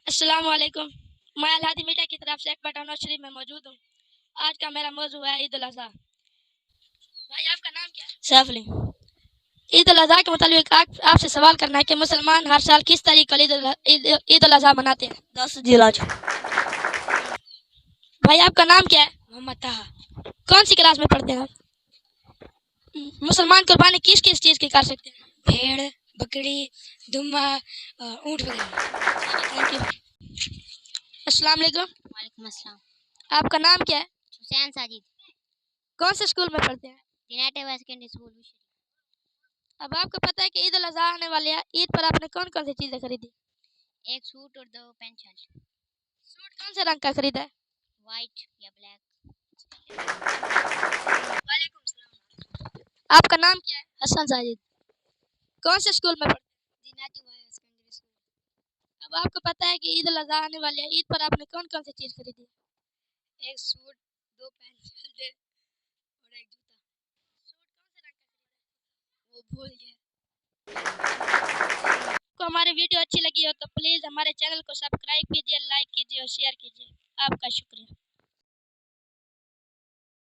अस्सलाम वालेकुम। मैं अल्हादी मीडिया की तरफ से एक बटन शरीफ में मौजूद हूँ। आज का मेरा मौजू है ईद उल अज़हा। भाई आपका नाम क्या है? सैफ अली। ईद उल अज़हा के मुताबिक आपसे सवाल करना है कि मुसलमान हर साल किस तारीख को ईद उल अज़हा मनाते हैं? 10 जिलाज। भाई आपका नाम क्या है? मोहम्मद ताहा। कौन सी क्लास में पढ़ते हैं आप? मुसलमान कुर्बानी किस किस चीज़ की कर सकते हैं? भेड़, बकरी, दुम्बा, ऊँट वगैरह। Thank you. अस्सलाम वालेकुम। वालेकुम अस्सलाम। आपका नाम क्या है? हुसैन साजिद। कौन से स्कूल में पढ़ते हैं? United high secondary school. अब आपको पता है कि ईद उल अज़हा आने वाली है। ईद पर आपने कौन कौन सी चीज़ें खरीदी? एक सूट और 2 पैंट शर्ट। सूट कौन से रंग का खरीदा है? वाइट या ब्लैक। वालेकुम सलाम। आपका नाम क्या है? हसन साजिद। कौन से स्कूल में पढ़ते हैं? United high secondary school. अब आपको पता है कि ईद उल अज़हा आने वाली है। ईद पर आपने कौन कौन सी चीज़ खरीदी? एक सूट, 2 पैंट शर्ट और एक जूता। सूट कौन से रंग का खरीदा? वो भूल गया। आपको हमारी वीडियो अच्छी लगी हो तो प्लीज़ हमारे चैनल को सब्सक्राइब कीजिए, लाइक कीजिए और शेयर कीजिए। आपका शुक्रिया।